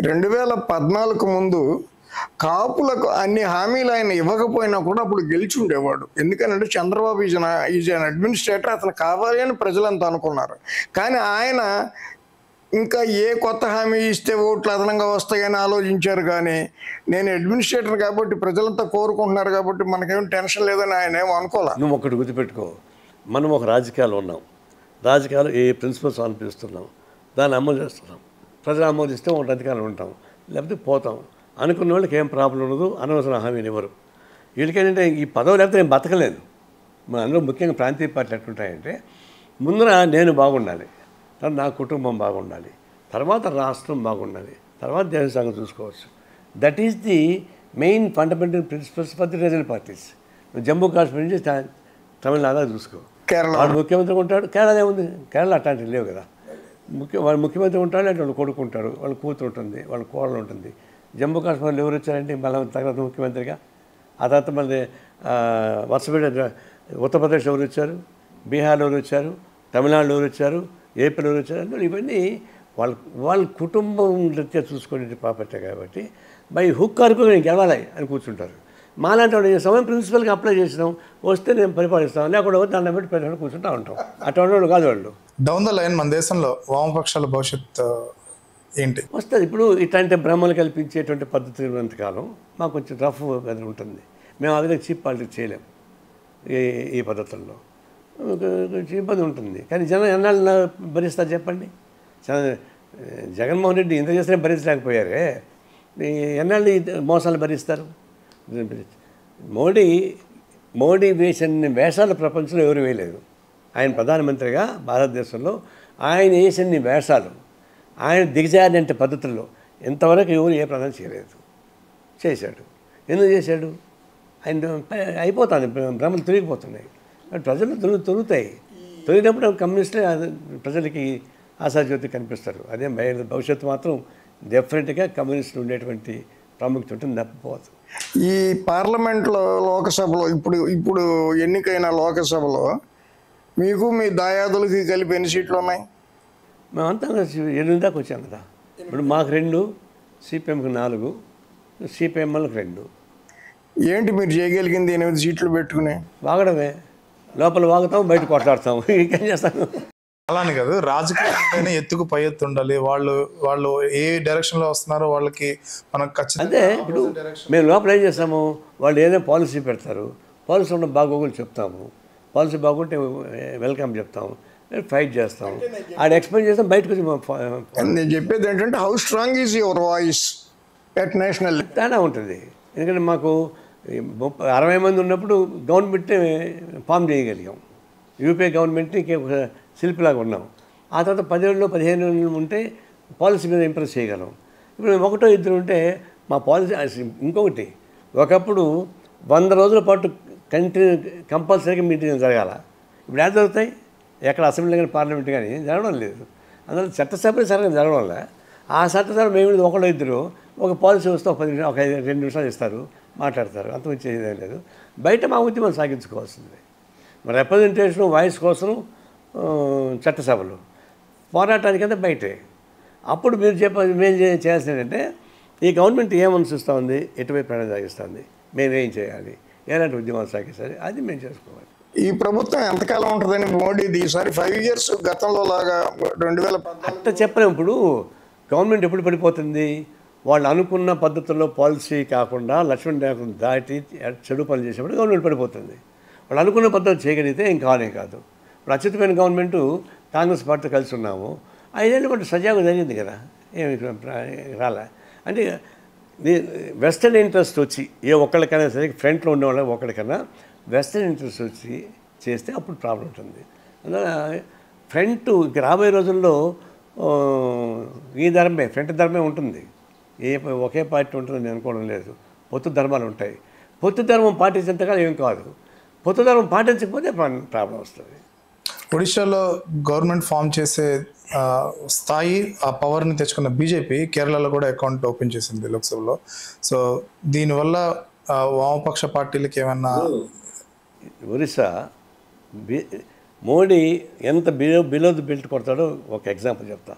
2014 ముందు కాపులకు అన్ని హామీలు ఆయన ఇవ్వకపోయినా కూడా అప్పుడు గెలిచి ఉండేవాడు. ఎందుకంటే చంద్రబాబు ఈజ్ అన్ అడ్మినిస్ట్రేటర్, అతను కావాలి అని ప్రజలంతా అనుకున్నారు. కానీ ఆయన ఇంకా ఏ కొత్త హామీ ఇస్తే ఓట్లు అదనంగా వస్తాయని ఆలోచించారు. కానీ నేను అడ్మినిస్ట్రేటర్ కాబట్టి ప్రజలంతా కోరుకుంటున్నారు కాబట్టి మనకేం టెన్షన్ లేదని ఆయన ఏమో అనుకోలే. నువ్వు ఒకటి గుర్తుపెట్టుకో, మనం ఒక రాజకీయాలు ఉన్నాం, రాజకీయాలు ఏ ప్రిన్సిపల్స్ అనిపిస్తున్నాం, దాన్ని అమలు చేస్తున్నాం. ప్రజలు ఆమోదిస్తే ఒకటి అధికారం ఉంటాం, లేకపోతే పోతాం. అనుకున్న వాళ్ళకి ఏం ప్రాబ్లం ఉండదు, అనవసరం హామీని ఇవ్వరు. వీళ్ళకేంటంటే ఈ పదవి లేకపోతే నేను బతకలేదు. మన అందులో ముఖ్యంగా ప్రాంతీయ పార్టీలు ఎట్లుంటాయంటే, ముందర నేను బాగుండాలి, తర్వాత నా కుటుంబం బాగుండాలి, తర్వాత రాష్ట్రం బాగుండాలి, తర్వాత దేశ సంగతి చూసుకోవచ్చు. That is the main fundamental principles for the regional parties. Jammu Kashmir నుంచి తమిళనాడు చూసుకో, వాడు ముఖ్యమంత్రి ఉంటాడు. కేరళ ఏముంది? కేరళ అట్లాంటివి లేవు కదా. వాళ్ళు ముఖ్యమంత్రి ఉంటాడు, అంటే వాళ్ళు కొడుకు ఉంటాడు, వాళ్ళ కూతురు ఉంటుంది, వాళ్ళ కోడలు ఉంటుంది. జమ్మూ కాశ్మీర్లో ఎవరు వచ్చారంటే మళ్ళీ తర్వాత ముఖ్యమంత్రిగా, ఆ తర్వాత మళ్ళీ వరుసపెట్టి ఉత్తరప్రదేశ్ ఎవరు వచ్చారు, బీహార్లో ఎవరు వచ్చారు, తమిళనాడులో ఎవరు వచ్చారు, ఏపీలో ఎవరు వచ్చారు అంటే ఇవన్నీ వాళ్ళ కుటుంబం రీత్యా చూసుకునే ప్రాపర్టీ కాబట్టి బై హుక్ వరకు నేను గెలవాలి అని కూర్చుంటారు. మాలాంటి వాడు సమయం ప్రిన్సిపల్గా అప్లై చేసినాం, వస్తే నేను పరిపాలిస్తాను, లేకుండా దాన్ని బట్టి ప్రజలు కూర్చుంటూ ఉంటాం. అటువంటి వాళ్ళు కాదు వాళ్ళు. డౌన్ ద లైన్ మన దేశంలో వామపక్షాల భవిష్యత్తు ఏంటి వస్తుంది? ఇప్పుడు ఇట్లాంటి భ్రమలు కల్పించేటువంటి పద్ధతి ఉన్నంతకాలం మాకు కొంచెం రఫ్ వెదర్ ఉంటుంది. మేము ఆ విధంగా చీప్ పాలిటిక్స్ చేయలేము. ఈ పద్ధతుల్లో కొంచెం ఇబ్బంది ఉంటుంది. కానీ జనం ఎన్నాళ్ళు భరిస్తారు చెప్పండి? జగన్మోహన్ రెడ్డి ఇంత చేసినా భరించలేకపోయారే, ఎన్నాళ్ళు మోసాలు భరిస్తారు? మోడీ వేసిన వేషాలు ప్రపంచంలో ఎవరు వేయలేదు. ఆయన ప్రధానమంత్రిగా భారతదేశంలో ఆయన వేసిన వేషాలు, ఆయన దిగజారినంటే పద్ధతుల్లో ఇంతవరకు ఎవరు ఏ ప్రధాని చేయలేదు. చేశాడు. ఎందుకు చేశాడు? ఆయన అయిపోతుంది, భ్రమలు తొలగిపోతున్నాయి, ప్రజలు తొలుగుతాయి. తొలిగినప్పుడు కమ్యూనిస్టులే ప్రజలకి ఆశాజ్యోతి కనిపిస్తారు. అదే భవిష్యత్తు మాత్రం డెఫినెట్గా కమ్యూనిస్టులు ఉండేటువంటి ప్రాముఖ్యత ఉంటుంది, తప్పిపోదు. ఈ పార్లమెంట్లో లోకసభలో ఇప్పుడు ఎన్నికైన లోకసభలో మీకు మీ దాయాదులకి కలిపి ఎన్ని సీట్లు ఉన్నాయి? మేమంతా 8 దాకా వచ్చాం కదా. ఇప్పుడు మాకు 2, సిపిఎంకి 4, సిపిఎంఎల్కి 2. ఏంటి మీరు చేయగలిగింది 8 సీట్లు పెట్టుకుని? వాగడమే, లోపల వాగుతాం, బయట కొట్లాడతాం, ఇంకేం చేస్తాను. అలానే కాదు, రాజకీయాలపైన ఎత్తుకు పై ఎత్తు ఉండాలి. వాళ్ళు ఏ డైరెక్షన్లో వస్తున్నారో వాళ్ళకి మనకు ఖచ్చితంగా. అదే ఇప్పుడు మేము లోపల ఏం చేస్తాము, వాళ్ళు ఏదైనా పాలసీ పెడతారు, పాలసీ ఉన్న బాగోగులు చెప్తాము, పాలసీ బాగుంటే వెల్కమ్ చెప్తాము, ఫైట్ చేస్తాం, ఆడ ఎక్స్ప్లెయిన్ చేస్తాం, బయటకు వచ్చి. నేను చెప్పేది ఏంటంటే how strong is your voice at national? తేడా ఉంటుంది. ఎందుకంటే మాకు 60 మంది ఉన్నప్పుడు గవర్నమెంట్ని ఫామ్ చేయగలిగాం. యూపీఏ గవర్నమెంట్ని శిల్పిలాగా ఉన్నాం. ఆ తర్వాత 10 ఏళ్ళు 15 ఏళ్ళు ఉంటే పాలసీ మీద ఇంప్రెస్ చేయగలం. ఇప్పుడు 1 2 ఉంటే మా పాలసీ. ఇంకొకటి, ఒకప్పుడు 100 రోజుల పాటు కంపల్సరీగా మీటింగ్ జరగాల. ఇప్పుడు ఎలా జరుగుతాయి? ఎక్కడ అసెంబ్లీ కానీ పార్లమెంట్ కానీ జరగడం లేదు. అందువల్ల చట్టసభలు సరిగ్గా జరగడం వల్ల ఆ చట్టసభ మేము 1 2 ఒక పాలసీ వస్తే ఒక 2 నిమిషాలు ఇస్తారు, మాట్లాడతారు, అంతమంది చేయడం లేదు. బయట మా ఉద్యమం సాగించుకోవాల్సింది. రిప్రజెంటేషన్ వాయిస్ కోసం చట్టసభలు, పోరాటానికంటే బయటే. అప్పుడు మీరు మేము చేయాల్సింది ఏంటంటే, ఈ గవర్నమెంట్ ఏం అనుసరిస్తూ ఉంది, ఎటువైపు ప్రయాణం సాగిస్తుంది, మేమేం చేయాలి, ఎలాంటి ఉద్యమాలు సాగిస్తుంది, అది మేము చేసుకోవాలి. ఈ ప్రభుత్వం ఎంతకాలం ఉంటుందని మోడీది ఈసారి 5 years గతంలో లాగా 2014 అట్ట చెప్పలేము. ఇప్పుడు గవర్నమెంట్ ఎప్పుడు పడిపోతుంది? వాళ్ళు అనుకున్న పద్ధతుల్లో పాలసీ కాకుండా లక్ష్మణ్ రేఖను దాటి చెడు పనులు చేసేప్పుడు గవర్నమెంట్ పడిపోతుంది. వాళ్ళు అనుకున్న పద్ధతి చేయగలిగితే ఏం కానే కాదు. ఇప్పుడు అత్యుత్తమైన గవర్నమెంటు కాంగ్రెస్ పార్టీతో కలిసి ఉన్నాము, 5 ఏళ్ళు బట్టి సజావుగా జరిగింది కదా, ఏమి రాలే. అంటే వెస్టర్న్ ఇంట్రెస్ట్ వచ్చి ఏ ఒక్కళ్ళకైనా సరే, ఫ్రంట్లో ఉండే వాళ్ళకి ఒక్కడికైనా వెస్టర్న్ ఇంట్రెస్ట్ వచ్చి చేస్తే అప్పుడు ప్రాబ్లం ఉంటుంది. అందువల్ల ఫ్రంట్ ఇంక రాబోయే రోజుల్లో ఈ ధర్మే, ఫ్రంట్ ధర్మే ఉంటుంది. ఒకే పార్టీ ఉంటుందని నేను అనుకోవడం లేదు. పొత్తు ధర్మాలు ఉంటాయి. పొత్తు ధర్మం పాటించేంతకాలం ఏం కాదు, పొత్తు ధర్మం పాటించకపోతే ప్రాబ్లం వస్తుంది. ఒడిశాలో గవర్నమెంట్ ఫామ్ చేసే స్థాయి, ఆ పవర్ని తెచ్చుకున్న బీజేపీ కేరళలో కూడా అకౌంట్ ఓపెన్ చేసింది లోక్సభలో. సో దీనివల్ల వామపక్ష పార్టీలకి ఏమన్నా? ఒరిస్సా మోడీ ఎంత బిలో ది బెల్ట్ కొడతాడో ఒక ఎగ్జాంపుల్ చెప్తా.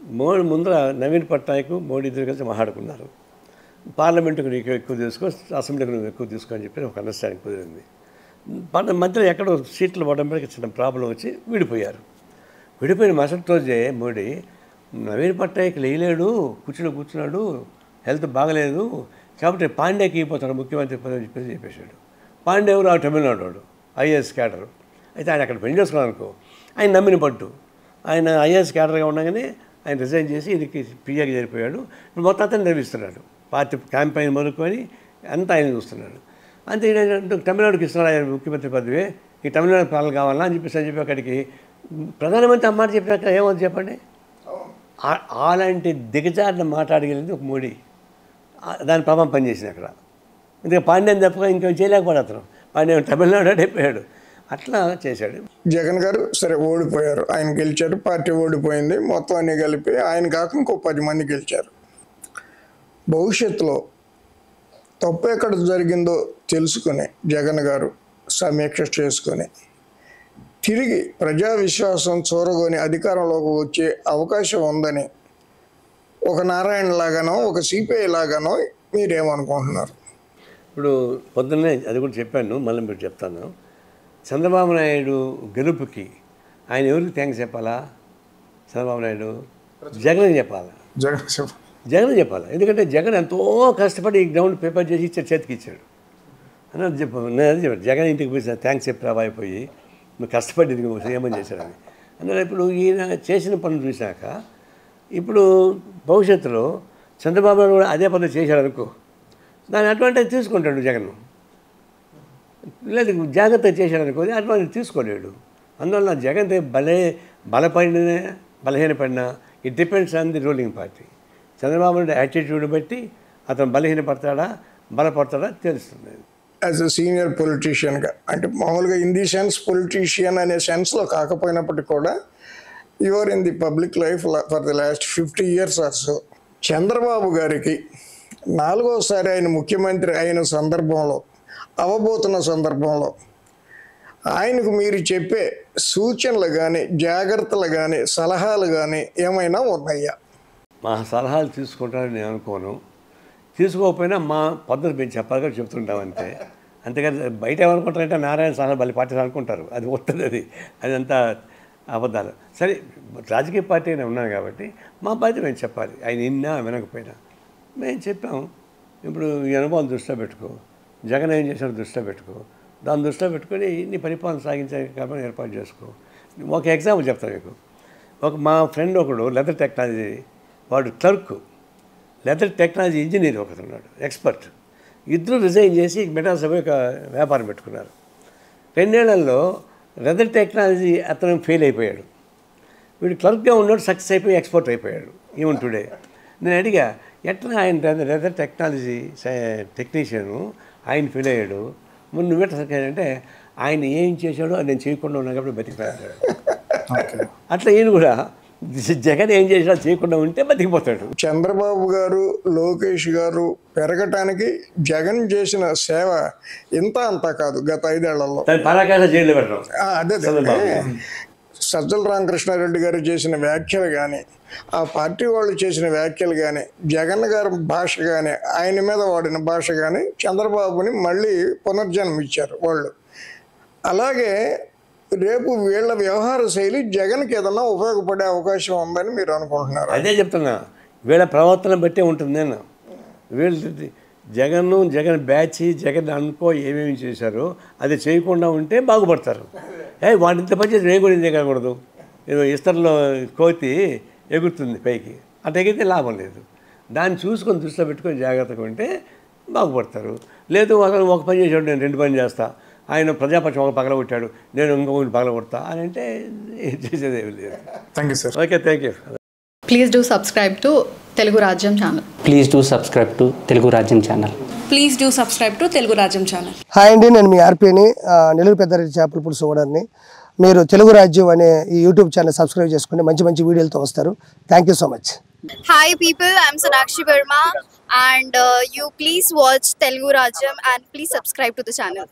మోడీ ముందర నవీన్ పట్నాయక్ మోడీ ఇద్దరు కలిసి మాట్లాడుకున్నారు. పార్లమెంటుకు నీకు ఎక్కువ తీసుకో, అసెంబ్లీకి నువ్వు ఎక్కువ తీసుకో అని చెప్పి ఒక అండర్స్టాండింగ్ కుదిరింది. మధ్యలో ఎక్కడో సీట్లు పడడానికి చిన్న ప్రాబ్లం వచ్చి విడిపోయారు. విడిపోయిన మరుసటి రోజే మోడీ నవీన్ పట్నాయక్ లేలేడు, కూర్చున్నాడు, హెల్త్ బాగలేదు కాబట్టి పాండేకి అయిపోతాడు ముఖ్యమంత్రి పదవి చెప్పేసాడు. పాండే ఎవరు? ఆ తమిళనాడు వాడు, ఐఏఎస్ క్యాడర్. అయితే ఆయన అక్కడ పెళ్లి చేసుకున్నాను అనుకో, ఆయన నమ్మిన పట్టు. ఆయన ఐఏఎస్ క్యాడర్గా ఉండగానే ఆయన రిజైన్ చేసి ఇది పిఏకి చేరిపోయాడు. ఇప్పుడు మొత్తం అతను నిర్వహిస్తున్నాడు. పార్టీ క్యాంపెయిన్ మొదలుకొని అంతా ఆయన చూస్తున్నాడు. అంతే తమిళనాడుకి ఇస్తున్నాడు ఆయన ముఖ్యమంత్రి పదవి, ఈ తమిళనాడు పాలన కావాలా అని చెప్పి అక్కడికి ప్రధానమంత్రి అమ్మాట చెప్పినాక ఏమవుతుంది చెప్పండి? అలాంటి దిగజారిన మాట్లాడగలిగింది ఒక మోడీ. దాని ప్రభావం పనిచేసింది అక్కడ. ఇంకా పాండ్యాన్ని తప్పగా ఇంకేం చేయలేకపోయాడు అతను. పాండ్యం తమిళనాడు అయిపోయాడు. అట్లా చేశాడు. జగన్ గారు సరే ఓడిపోయారు, ఆయన గెలిచారు, పార్టీ ఓడిపోయింది, మొత్తం అన్ని కలిపి ఆయన కాక ఇంకో 10 మంది గెలిచారు. భవిష్యత్తులో తప్పు ఎక్కడ జరిగిందో తెలుసుకుని జగన్ గారు సమీక్ష చేసుకొని తిరిగి ప్రజా విశ్వాసం చూరగొని అధికారంలోకి వచ్చే అవకాశం ఉందని ఒక నారాయణ లాగానో ఒక సిపిఐ లాగానో మీరేమనుకుంటున్నారు? ఇప్పుడు పొద్దున్నే అది కూడా చెప్పాను, మళ్ళీ మీరు చెప్తాను. చంద్రబాబు నాయుడు గెలుపుకి ఆయన ఎవరికి థ్యాంక్స్ చెప్పాలా? చంద్రబాబు నాయుడు జగన్ చెప్పాలా? జగన్ చెప్పాలి. ఎందుకంటే జగన్ ఎంతో కష్టపడి ఈ గ్రౌండ్ పేపర్ చేసి ఇచ్చాడు, చేతికి ఇచ్చాడు అని అది చెప్పాను. నేను అది చెప్పాను, జగన్ ఇంటికి పోయి థ్యాంక్స్ చెప్పి అయిపోయి నువ్వు కష్టపడి ఏమని చేశాడని. అందువల్ల ఇప్పుడు ఈయన చేసిన పనులు చూశాక ఇప్పుడు భవిష్యత్తులో చంద్రబాబు నాయుడు కూడా అదే పనులు చేశాడు అనుకో, దాని అడ్వాంటేజ్ తీసుకుంటాడు జగన్. లేదు జాగ్రత్తగా చేశాడు అనుకో, అడ్వాంటేజ్ తీసుకోలేడు. అందువల్ల జగన్ బలహీనపడినా it depends on the ruling party. Chandrababu Naidu attitude బట్టి అతను బలపడతాడా తెలుస్తుంది. యాజ్ అ సీనియర్ పొలిటీషియన్గా, అంటే మామూలుగా ఇన్ ది సెన్స్ పొలిటీషియన్ అనే సెన్స్లో కాకపోయినప్పటికీ కూడా you are in the public life for the last 50 years or so. Chandrababu గారికి 4వసారి ఆయన ముఖ్యమంత్రి అయిన సందర్భంలో, అవబోతున్న సందర్భంలో ఆయనకు మీరు చెప్పే సూచనలు కానీ, జాగ్రత్తలు కానీ, సలహాలు కానీ ఏమైనా ఉన్నాయా? మా సలహాలు తీసుకుంటానని నేను అనుకోను. తీసుకోకపోయినా మా పద్ధతి మేము చెప్పాలి చెప్తుంటాం అంతే. అంతేకాదు బయట ఏమనుకుంటారంటే నారాయణ సలహా బలి పార్టీ అనుకుంటారు, అది వస్తుంది, అది అంతా అబద్ధాలు. సరే రాజకీయ పార్టీ నేను ఉన్నాను కాబట్టి మా బాధ్యత మేము చెప్పాలి. ఆయన విన్నా వినకపోయినా మేము చెప్పాము. ఇప్పుడు ఈ అనుభవం దృష్టిలో పెట్టుకో, జగన్ ఏం చేశాడో దృష్టిలో పెట్టుకో, దాన్ని దృష్టిలో పెట్టుకొని నీ పరిపాలన సాగించే కాబట్టి ఏర్పాటు చేసుకో. ఒక ఎగ్జాంపుల్ చెప్తాను మీకు. మా ఫ్రెండ్ ఒకడు లెదర్ టెక్నాలజీ, వాడు క్లర్క్, లెదర్ టెక్నాలజీ ఇంజనీర్ ఒకటి ఉన్నాడు, ఎక్స్పర్ట్. ఇద్దరు రిజైన్ చేసి మెడ్రాస్ ఒక వ్యాపారం పెట్టుకున్నారు. 2 ఏళ్లలో లెదర్ టెక్నాలజీ అతను ఫెయిల్ అయిపోయాడు. వీడు క్లర్క్గా ఉన్నాడు, సక్సెస్ అయిపోయి ఎక్స్పోర్ట్ అయిపోయాడు ఈవెన్ టుడే. నేను అడిగా ఎట్లా ఆయన లెదర్ టెక్నాలజీ టెక్నీషియను ఆయన ఫెయిల్ అయ్యాడు, ముందు నువ్వెట్లా సక్సెస్ అంటే ఆయన ఏం చేశాడో అది నేను చేయకుండా ఉన్నా కాబట్టి బతికిపోయాడు. అట్లా ఈయన కూడా జగన్ ఏం చేసినా చేయకుండా ఉంటే బతికిపోతాడు. చంద్రబాబు గారు, లోకేష్ గారు పెరగటానికి జగన్ చేసిన సేవ ఇంత అంతా కాదు గత 5 ఏళ్లలో. జైల్లో పెట్టడం అదే సజ్జల రామకృష్ణారెడ్డి గారు చేసిన వ్యాఖ్యలు కానీ, ఆ పార్టీ వాళ్ళు చేసిన వ్యాఖ్యలు కానీ, జగన్ గారి భాష కానీ, ఆయన మీద వాడిన భాష కానీ చంద్రబాబుని మళ్ళీ పునర్జన్మ ఇచ్చారు వాళ్ళు. అలాగే రేపు వీళ్ళ వ్యవహార శైలి జగన్కి ఏదన్నా ఉపయోగపడే అవకాశం ఉందని మీరు అనుకుంటున్నారు? అదే చెప్తున్నా, వీళ్ళ ప్రవర్తన బట్టే ఉంటుంది. నేను వీళ్ళు జగన్ బ్యాచ్, జగన్ అనుకో ఏమేమి చేశారో అది చేయకుండా ఉంటే బాగుపడతారు. వాటి ఇంత పని చేసి నేను కూడా చేయకూడదు. ఇస్తర్లో కోతి ఎగురుతుంది పైకి, అటు ఎగిరితే లాభం లేదు. దాన్ని చూసుకొని దృష్టిలో పెట్టుకొని జాగ్రత్తగా ఉంటే బాగుపడతారు. లేదు అతను ఒక పని చేసాడు, నేను 2 పని చేస్తా, ఆయన ప్రజాపక్షం ఒక పగలగొట్టాడు, నేను ఇంకొకటి పగలగొడతా అని అంటే చేసేదేమి లేదు. Thank you sir. Okay, thank you. Please do subscribe to Telugu Rajyam channel. Please do subscribe to Telugu Rajyam channel. Please do subscribe to Telugu Rajyam channel. Hi అండి, నేను మీ ఆర్పీని, నెల్లూరు పెద్దారెడ్డి చేపల పులుసు ఓనర్ని. మీరు తెలుగు రాజ్యం అనే ఈ యూట్యూబ్ ఛానల్ సబ్స్క్రైబ్ చేసుకుని మంచి మంచి వీడియోలతో వస్తారు. Thank you so much. Hi people, I'm Sonakshi Verma and you please watch Telugu Rajyam and please subscribe to the channel.